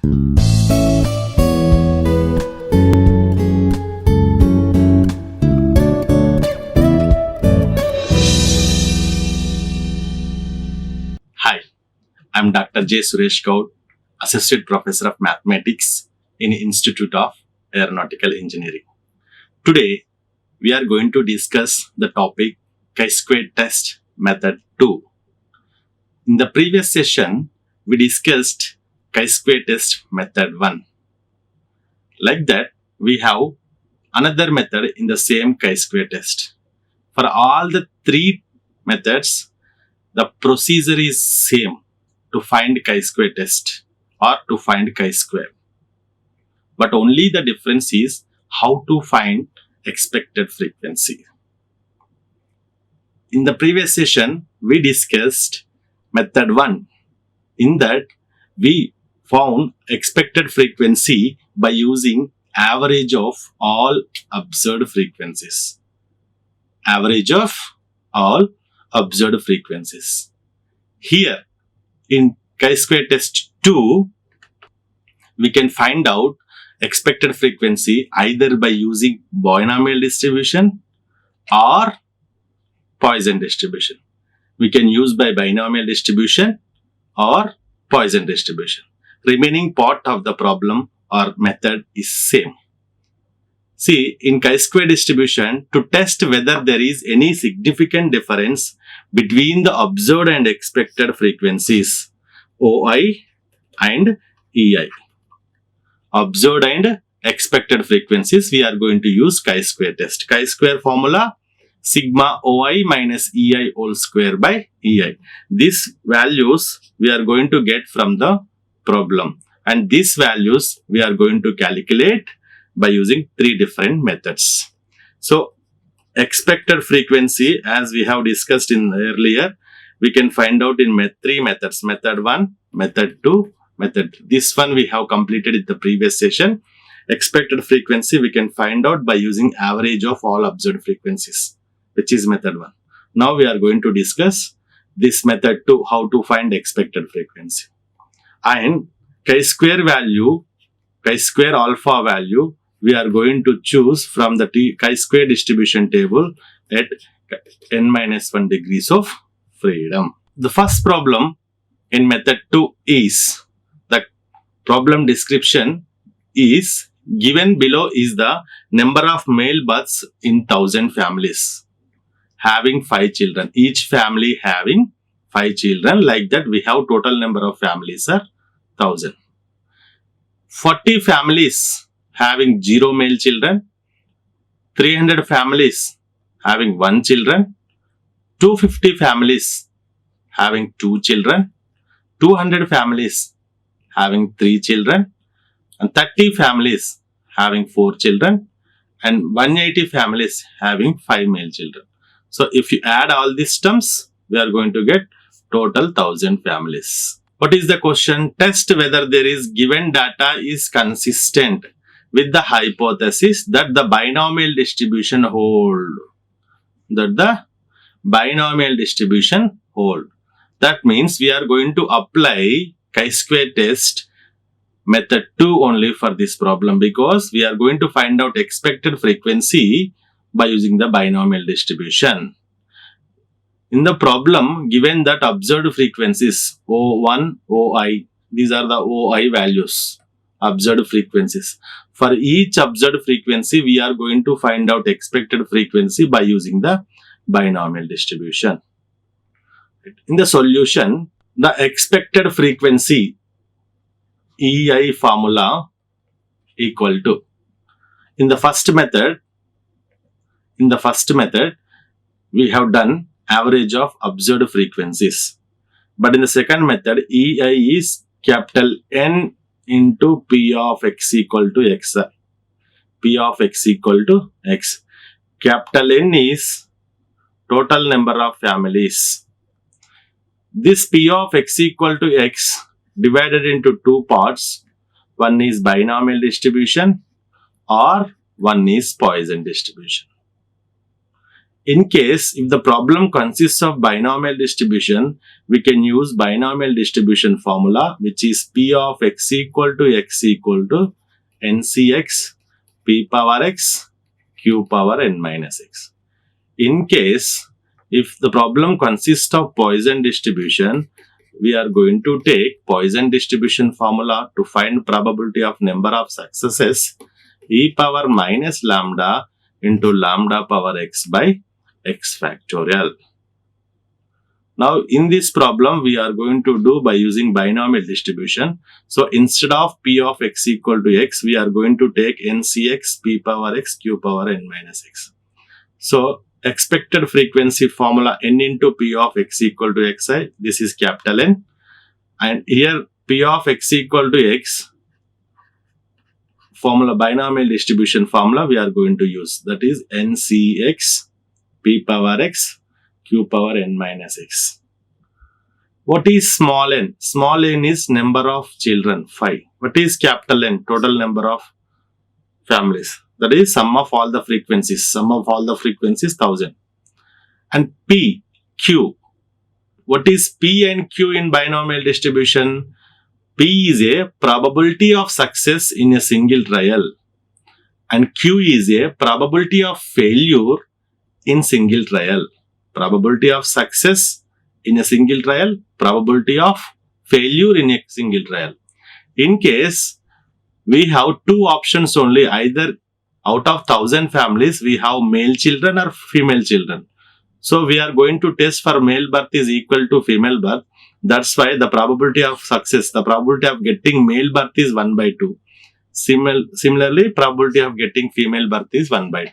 Hi, I'm Dr. J. Suresh Gaud, Associate Professor of Mathematics in Institute of Aeronautical Engineering. Today, we are going to discuss the topic chi-square test method 2. In the previous session, we discussed chi-square test method 1. Like that, we have another method in the same chi-square test. For all the three methods, the procedure is same to find chi-square test or to find chi-square. But only the difference is how to find expected frequency. In the previous session, we discussed method 1. In that, we found expected frequency by using average of all observed frequencies. Average of all observed frequencies. Here, in chi-square test 2, we can find out expected frequency either by using binomial distribution or Poisson distribution. We can use by binomial distribution or Poisson distribution. Remaining part of the problem or method is same. See, in chi-square distribution, to test whether there is any significant difference between the observed and expected frequencies, OI and EI. Observed and expected frequencies, we are going to use chi-square test. Chi-square formula, sigma OI minus EI whole square by EI. These values we are going to get from the problem. And these values we are going to calculate by using three different methods. So, expected frequency, as we have discussed in earlier, we can find out in three methods. Method 1, method 2, method. This one we have completed in the previous session. Expected frequency we can find out by using average of all observed frequencies, which is method 1. Now we are going to discuss this method 2, how to find expected frequency. And chi-square value, chi-square alpha value, we are going to choose from the chi-square distribution table at n-1 degrees of freedom. The first problem in method 2 is, the problem description is given below is the number of male births in 1000 families having 5 children. Each family having 5 children. Like that, we have total number of families are 1000. 40 families having 0 male children, 300 families having 1 children, 250 families having 2 children, 200 families having 3 children, and 30 families having 4 children, and 180 families having 5 male children. So, if you add all these terms, we are going to get total 1000 families. What is the question? Test whether there is given data is consistent with the hypothesis that the binomial distribution hold. That means we are going to apply chi-square test method 2 only for this problem, because we are going to find out expected frequency by using the binomial distribution. In the problem, given that observed frequencies O1, OI, these are the OI values, observed frequencies. For each observed frequency, we are going to find out expected frequency by using the binomial distribution. In the solution, the expected frequency EI formula equal to, in the first method, we have done average of observed frequencies. But in the second method, EI is capital N into P of X equal to X. P of X equal to X. Capital N is total number of families. This P of X equal to X divided into two parts. One is binomial distribution or one is Poisson distribution. In case if the problem consists of binomial distribution, we can use binomial distribution formula, which is P of x equal to NCX P power x Q power n minus x. In case if the problem consists of Poisson distribution, we are going to take Poisson distribution formula to find probability of number of successes e power minus lambda into lambda power x by x factorial. Now in this problem we are going to do by using binomial distribution. So instead of P of x equal to x, we are going to take NCX P power x Q power n minus x. So expected frequency formula n into P of x equal to xi, this is capital N, and here P of x equal to x formula, binomial distribution formula we are going to use, that is NCX P power x Q power n minus x. What is small n? Small n is number of children, 5. What is capital N? Total number of families. That is sum of all the frequencies. Sum of all the frequencies 1000. And P, Q. What is P and Q in binomial distribution? P is a probability of success in a single trial. And Q is a probability of failure in single trial. Probability of success in a single trial, probability of failure in a single trial. In case we have two options only, either out of 1000 families we have male children or female children. So we are going to test for male birth is equal to female birth. That's why the probability of success, the probability of getting male birth is 1 by 2. Similarly, probability of getting female birth is 1 by 2.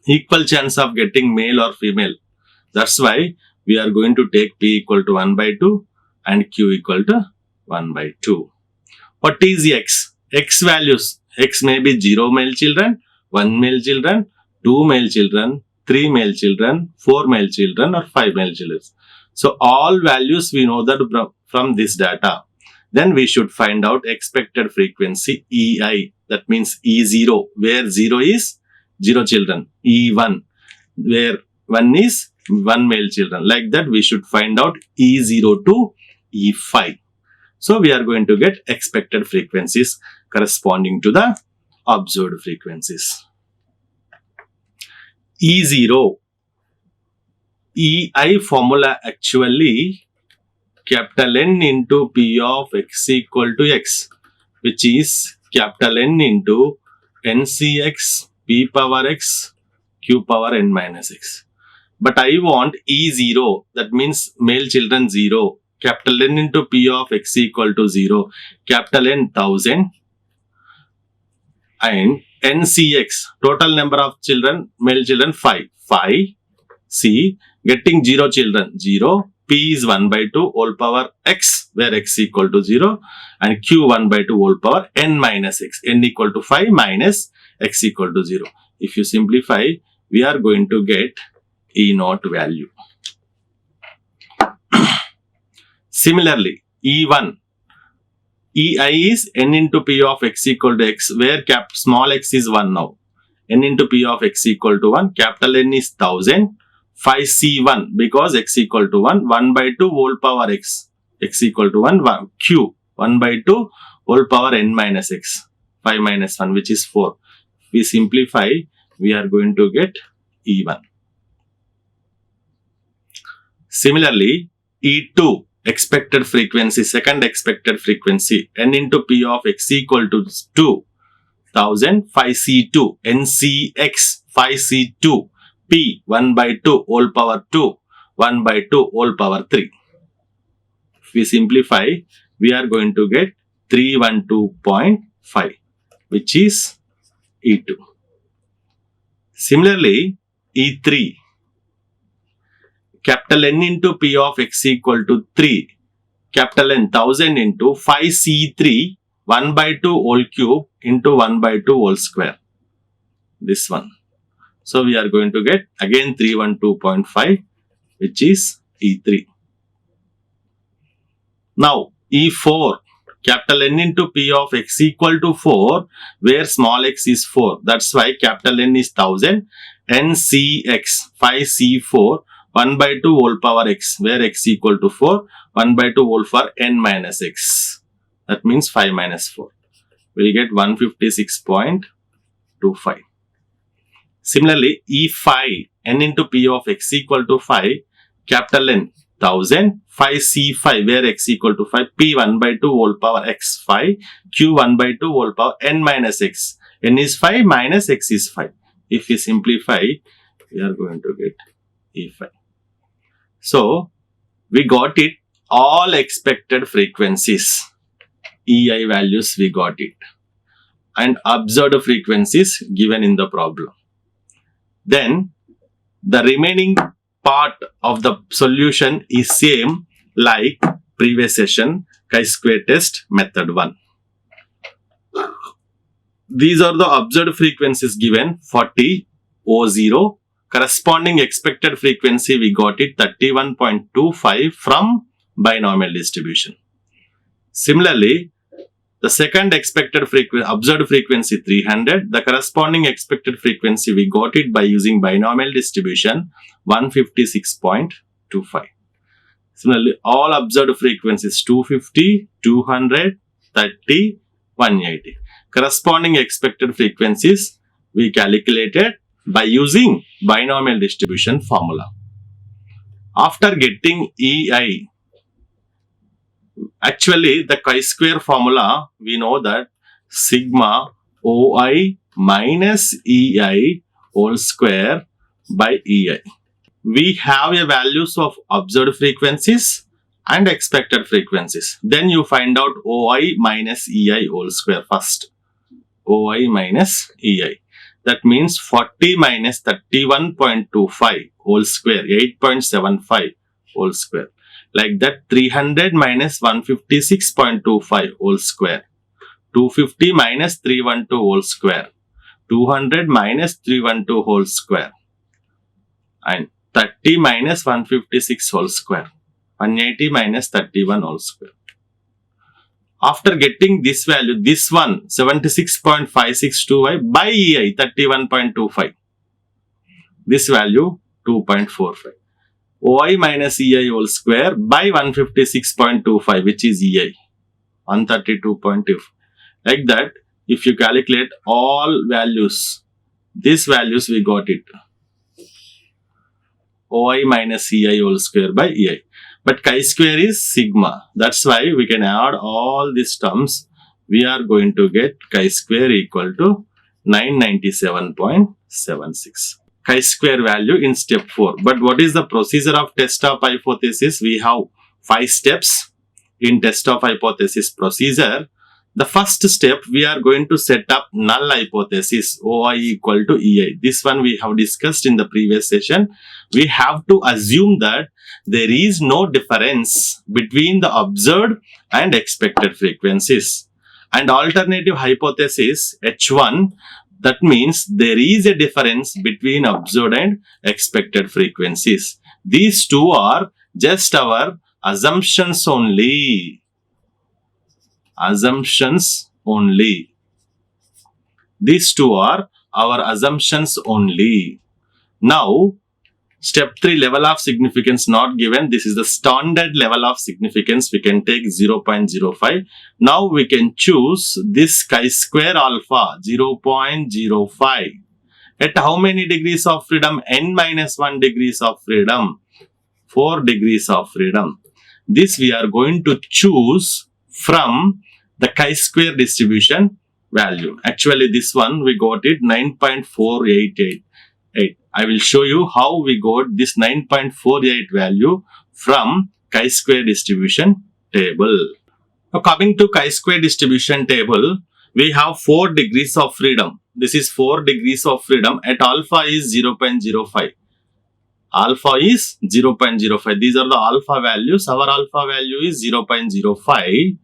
Equal chance of getting male or female. That's why we are going to take P equal to 1 by 2 and Q equal to 1 by 2. What is X? X values. X may be 0 male children, 1 male children, 2 male children, 3 male children, 4 male children or 5 male children. So all values we know that from this data. Then we should find out expected frequency EI. That means E0, where 0 is 0 children. E1, where 1 is 1 male children. Like that we should find out E0 to E5. So we are going to get expected frequencies corresponding to the observed frequencies. E0, EI formula actually capital N into P of x equal to x, which is capital N into NCX P power x Q power n minus x. But I want E0, that means male children 0, capital N into P of x equal to 0, capital N 1000, and NCX, total number of children, male children 5, C, getting 0 children 0, P is 1 by 2 whole power x, where x equal to 0, and Q 1 by 2 whole power n minus x, n equal to 5 minus x equal to 0. If you simplify, we are going to get E0 value. Similarly, E1, EI is n into P of x equal to x, where small x is 1 now. N into P of x equal to 1, capital N is 1000, 5C1 because x equal to 1, 1 by 2 whole power x equal to 1, Q 1 by 2 whole power n minus x, 5 minus 1 which is 4. We simplify, we are going to get E1. Similarly, E2, expected frequency, second expected frequency, n into P of x equal to 2, 1000, 5C2, NCX, 5C2, P, 1 by 2 whole power 2, 1 by 2 whole power 3. If we simplify, we are going to get 312.5, which is E2. Similarly, E3, capital N into P of x equal to 3, capital N 1000 into 5C3, 1 by 2 whole cube into 1 by 2 whole square. This one. So we are going to get again 312.5, which is E3. Now E4, capital N into P of x equal to 4, where small x is 4. That's why capital N is 1000 NCX 5C4 1 by 2 whole power x, where x equal to 4, 1 by 2 whole power n minus x. That means 5 minus 4. We'll get 156.25. Similarly, E5 n into p of x equal to 5, capital N 1000, 5C5 where x equal to 5, p 1 by 2 whole power x 5, q 1 by 2 whole power n minus x. N is 5 minus x is 5. If we simplify, we are going to get E5. So, we got it, all expected frequencies, EI values we got it, and observed frequencies given in the problem. Then, the remaining part of the solution is same like previous session, chi-square test method 1. These are the observed frequencies given, 40, O0. Corresponding expected frequency, we got it 31.25 from binomial distribution. Similarly, the second expected observed frequency 300. The corresponding expected frequency, we got it by using binomial distribution 156.25. Similarly, all observed frequencies 250, 200, 30, 180. Corresponding expected frequencies we calculated by using binomial distribution formula. After getting EI, actually the chi-square formula, we know that sigma OI minus EI whole square by EI. We have a values of observed frequencies and expected frequencies. Then you find out OI minus EI whole square first. OI minus EI. That means 40 minus 31.25 whole square, 8.75 whole square. Like that, 300 minus 156.25 whole square. 250 minus 312 whole square. 200 minus 312 whole square. And 30 minus 156 whole square. 180 minus 31 whole square. After getting this value, this one 76.562 by EI 31.25. This value 2.45. OI minus EI whole square by 156.25, which is EI 132.2. Like that, if you calculate all values, these values we got it. OI minus EI whole square by EI. But chi-square is sigma. That's why we can add all these terms. We are going to get chi-square equal to 997.76. Chi-square value in step 4. But what is the procedure of test of hypothesis? We have 5 steps in test of hypothesis procedure. The first step, we are going to set up null hypothesis, OI equal to EI. This one we have discussed in the previous session. We have to assume that there is no difference between the observed and expected frequencies. And alternative hypothesis, H1, that means there is a difference between observed and expected frequencies. These two are just our assumptions only. Assumptions only. These two are our assumptions only. Now, step 3, level of significance not given. This is the standard level of significance. We can take 0.05. Now we can choose this chi-square alpha 0.05. At how many degrees of freedom? N minus 1 degrees of freedom. 4 degrees of freedom. This we are going to choose from the chi-square distribution value. Actually, this one we got it 9.488. I will show you how we got this 9.48 value from chi-square distribution table. Now, coming to chi-square distribution table, we have 4 degrees of freedom. This is 4 degrees of freedom. At alpha is 0.05. Alpha is 0.05. These are the alpha values. Our alpha value is 0.05.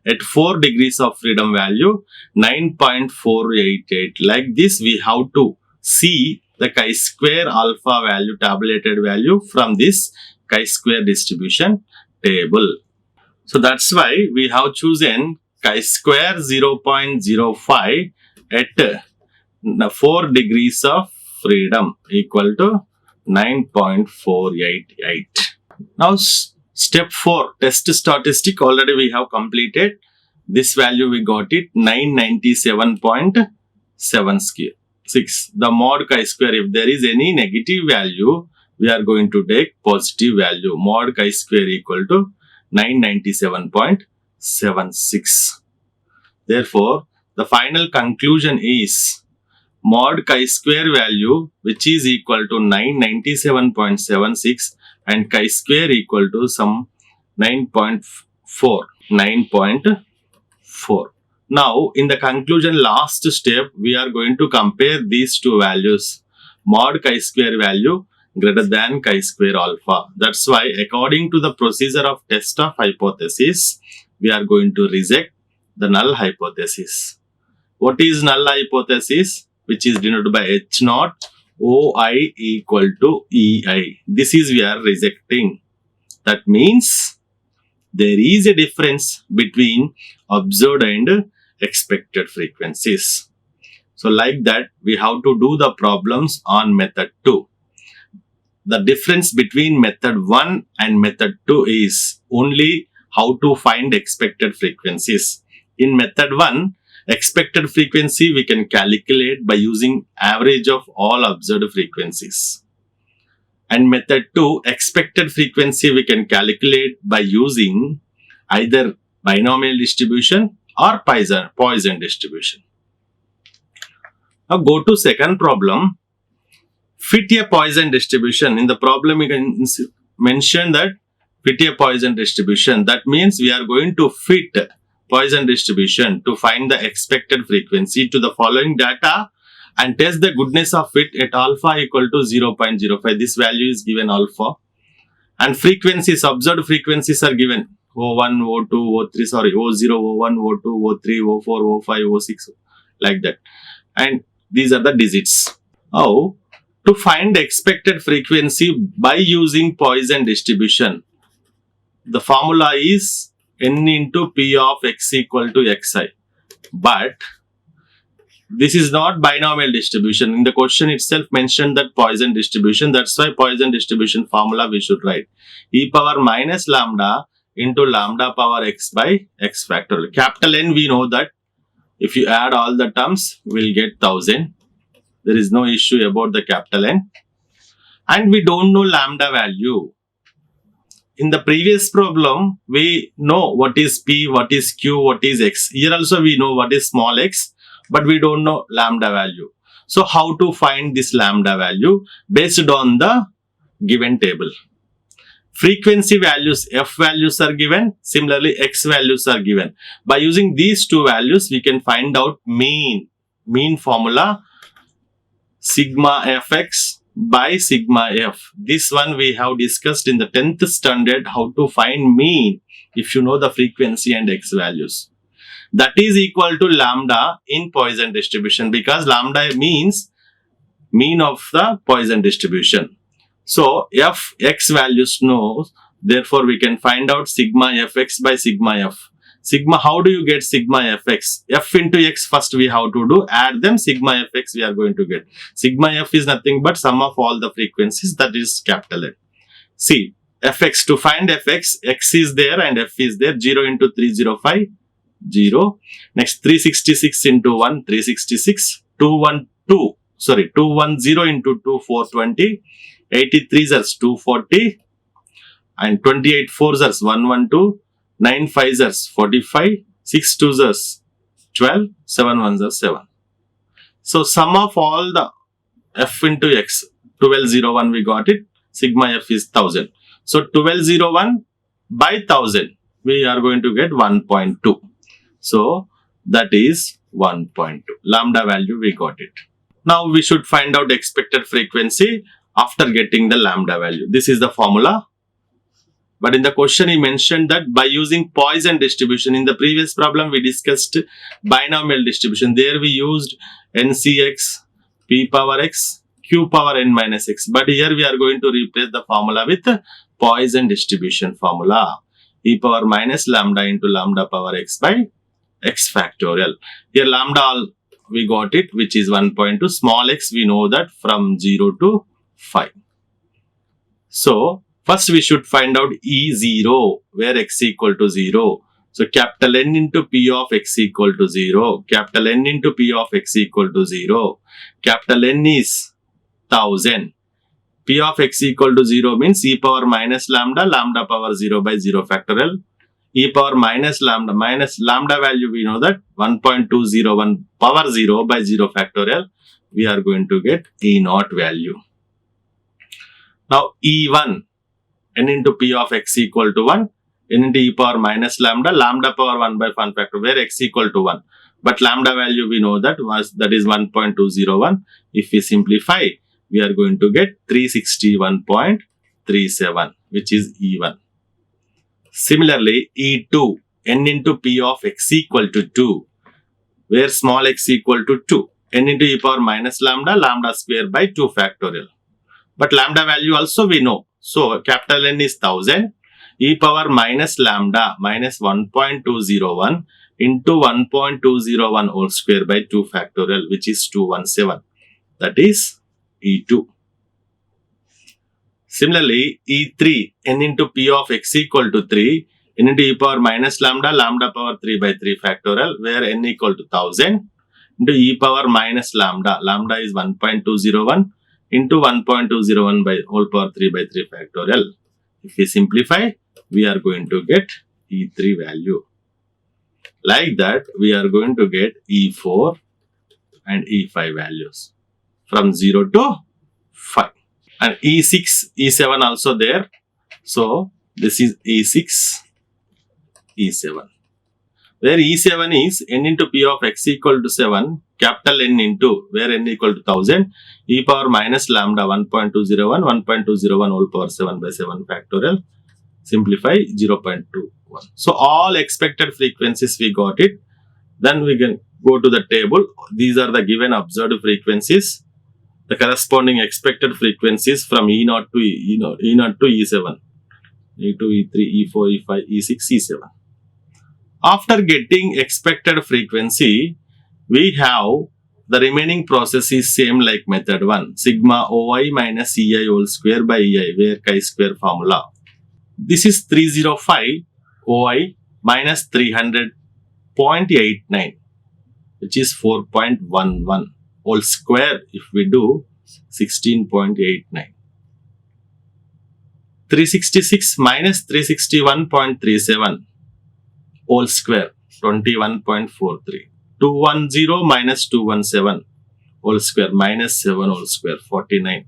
At 4 degrees of freedom value, 9.488. Like this, we have to see the chi-square alpha value, tabulated value from this chi-square distribution table. So that's why we have chosen chi-square 0.05 at 4 degrees of freedom equal to 9.488. Now step 4, test statistic, already we have completed. This value we got it 997.76. The mod chi-square, if there is any negative value, we are going to take positive value. Mod chi-square equal to 997.76. Therefore, the final conclusion is mod chi-square value, which is equal to 997.76 and chi-square equal to some 9.4. Now, in the conclusion last step, we are going to compare these two values. Mod chi-square value greater than chi-square alpha. That's why, according to the procedure of test of hypothesis, we are going to reject the null hypothesis. What is null hypothesis? Which is denoted by H0 OI equal to EI. This is we are rejecting. That means there is a difference between observed and expected frequencies. So like that, we have to do the problems on method 2. The difference between method 1 and method 2 is only how to find expected frequencies. In method 1, expected frequency we can calculate by using average of all observed frequencies. And method 2, expected frequency we can calculate by using either binomial distribution or Poisson distribution. Now go to second problem. Fit a Poisson distribution. In the problem we can mention that fit a Poisson distribution. That means we are going to fit Poisson distribution to find the expected frequency to the following data and test the goodness of fit at alpha equal to 0.05. This value is given alpha. And frequencies, observed frequencies are given O1, O2, O3, sorry, O0, O1, O2, O3, O4, O5, O6, like that. And these are the digits. Now, to find expected frequency by using Poisson distribution, the formula is n into p of x equal to xi. But this is not binomial distribution. In the question itself mentioned that Poisson distribution. That's why Poisson distribution formula we should write. E power minus lambda into lambda power x by x factorial. Capital N, we know that if you add all the terms, we'll get 1000. There is no issue about the capital N. And we don't know lambda value. In the previous problem, we know what is P, what is Q, what is X. Here also we know what is small x, but we don't know lambda value. So how to find this lambda value based on the given table? Frequency values, F values are given. Similarly, X values are given. By using these two values, we can find out mean. Mean formula, sigma fx by sigma f. This one we have discussed in the 10th standard, how to find mean if you know the frequency and x values. That is equal to lambda in Poisson distribution, because lambda means mean of the Poisson distribution. So f x values knows, therefore we can find out sigma fx by sigma f. Sigma, how do you get sigma fx? F into x first we have to do, add them, sigma fx we are going to get. Sigma f is nothing but sum of all the frequencies, that is capital N. See, fx, to find fx, x is there and f is there, 0 into 305, 0. Next 366 into 1, 366, 210 into 2, 420, 83 is 240, and 28 4s are 112, 9 5s are 45, 6 2s are 12, 7 1s are 7. So sum of all the f into x, 1201 we got it, sigma f is 1000. So 1201 by 1000, we are going to get 1.2. So that is 1.2. Lambda value we got it. Now we should find out expected frequency after getting the lambda value. This is the formula. But in the question he mentioned that by using Poisson distribution. In the previous problem we discussed binomial distribution. There we used NCX, P power x, Q power n minus x. But here we are going to replace the formula with Poisson distribution formula. E power minus lambda into lambda power x by x factorial. Here lambda we got it, which is 1.2. Small x, we know that from 0 to 5. So first we should find out E0 where x equal to 0. So capital N into P of x equal to 0. Capital N into P of x equal to 0. Capital N is 1000. P of x equal to 0 means e power minus lambda, lambda power 0 by 0 factorial. E power minus lambda value, we know that 1.201 power 0 by 0 factorial. We are going to get E0 value. Now E1, n into P of x equal to 1, n into e power minus lambda, lambda power 1 by 1 factor, where x equal to 1. But lambda value we know that is 1.201. If we simplify, we are going to get 361.37, which is E1. Similarly, E2, n into P of x equal to 2, where small x equal to 2, n into e power minus lambda, lambda square by 2 factorial. But lambda value also we know. So capital N is 1000, e power minus lambda minus 1.201 into 1.201 whole square by 2 factorial, which is 217. That is E2. Similarly, E3, n into P of x equal to 3, n into e power minus lambda, lambda power 3 by 3 factorial, where n equal to 1000 into e power minus lambda, lambda is 1.201 into 1.201 by whole power 3 by 3 factorial. If we simplify, we are going to get E3 value. Like that, we are going to get E4 and E5 values from 0 to 5. And E6, E7 also there. So this is E6, E7. Where E7 is n into P of x equal to 7, capital N into, where n equal to 1000, e power minus lambda 1.201, 1.201 whole power 7 by 7 factorial. Simplify 0.21. So all expected frequencies we got it. Then we can go to the table. These are the given observed frequencies. The corresponding expected frequencies from E0 to E0 to E7, E2, E3, E4, E5, E6, E7. After getting expected frequency, we have the remaining process is same like method 1. Sigma OI minus EI whole square by EI, where chi-square formula. This is 305 OI minus 300.89, which is 4.11 whole square. If we do 16.89. 366 minus 361.37 whole square, 21.43. 210 minus 217 whole square minus 7 whole square, 49.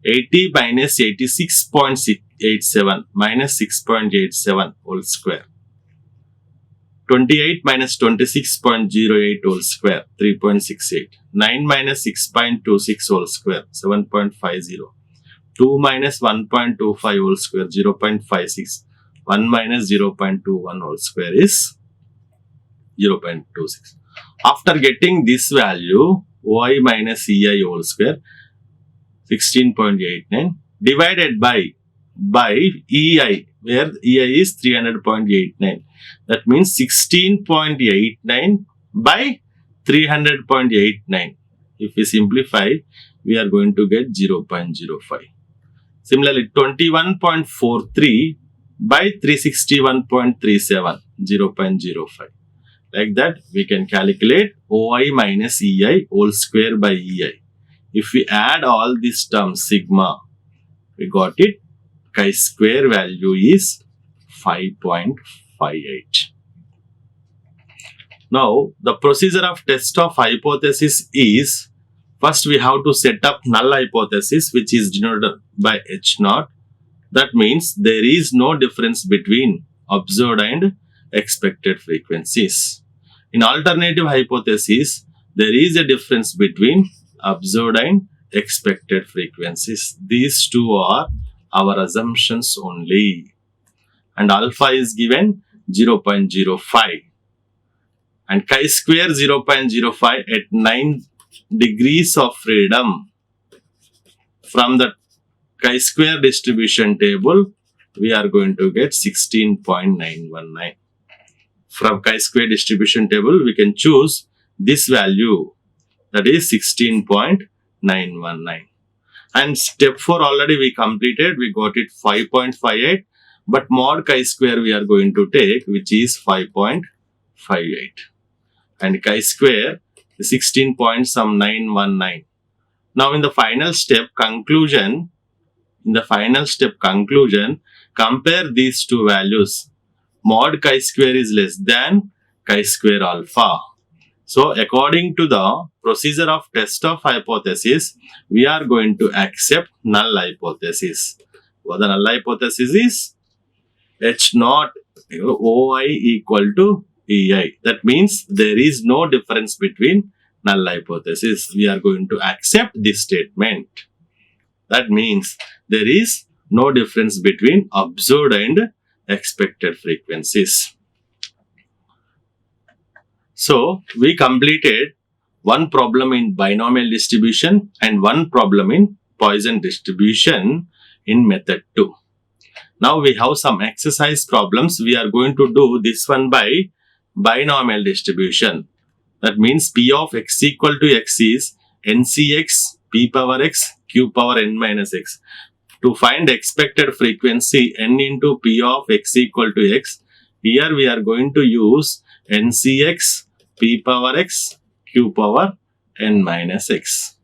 80 minus 86.87 minus 6.87 whole square. 28 minus 26.08 whole square, 3.68. 9 minus 6.26 whole square, 7.50. 2 minus 1.25 whole square, 0.56. 1 minus 0.21 whole square is 0.26. After getting this value, y minus ei whole square, 16.89, divided by ei, where ei is 300.89. That means 16.89 by 300.89. If we simplify, we are going to get 0.05. Similarly, 21.43 by 361.37, 0.05. Like that, we can calculate OI minus EI whole square by EI. If we add all these terms, sigma, we got it. Chi-square value is 5.58. Now, the procedure of test of hypothesis is, first we have to set up null hypothesis, which is denoted by H0. That means there is no difference between observed and expected frequencies. In alternative hypothesis, there is a difference between observed and expected frequencies. These two are our assumptions only. And alpha is given 0.05. And chi-square 0.05 at 9 degrees of freedom. From the chi-square distribution table, we are going to get 16.919. From chi-square distribution table, we can choose this value that is 16.919. And step 4 already we completed, we got it 5.58, but mod chi-square we are going to take, which is 5.58, and chi-square is 16.919. Now in the final step conclusion, compare these two values. Mod chi-square is less than chi-square alpha. So according to the procedure of test of hypothesis, we are going to accept null hypothesis. What the null hypothesis is? H naught OI equal to EI. That means there is no difference between null hypothesis. We are going to accept this statement. That means there is no difference between observed and expected frequencies. So we completed one problem in binomial distribution and one problem in Poisson distribution in method 2. Now we have some exercise problems. We are going to do this one by binomial distribution. That means P of x equal to x is NCx P power x Q power n minus x. To find expected frequency n into P of x equal to x, here we are going to use NCx P power x Q power n minus x.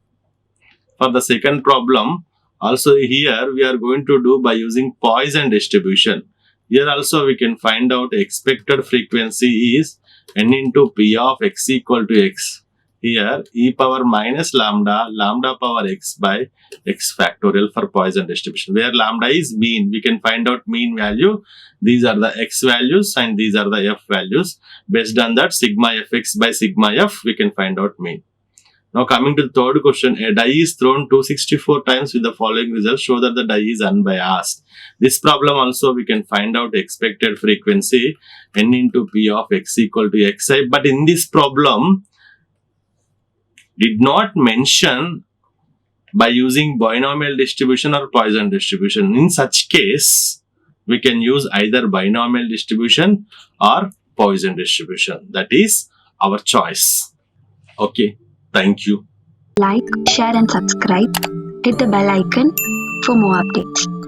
For the second problem, also here we are going to do by using Poisson distribution. Here also we can find out expected frequency is n into P of x equal to x. Here e power minus lambda power x by x factorial for Poisson distribution, where lambda is mean. We can find out mean value. These are the x values and these are the f values. Based on that, sigma fx by sigma f, we can find out mean. Now coming to the third question, a die is thrown 264 times with the following result. Show that the die is unbiased. This problem also we can find out expected frequency n into P of x equal to xi. But in this problem, did not mention by using binomial distribution or Poisson distribution. In such case, we can use either binomial distribution or Poisson distribution. That is our choice. Okay, thank you. Like, share and subscribe. Hit the bell icon for more updates.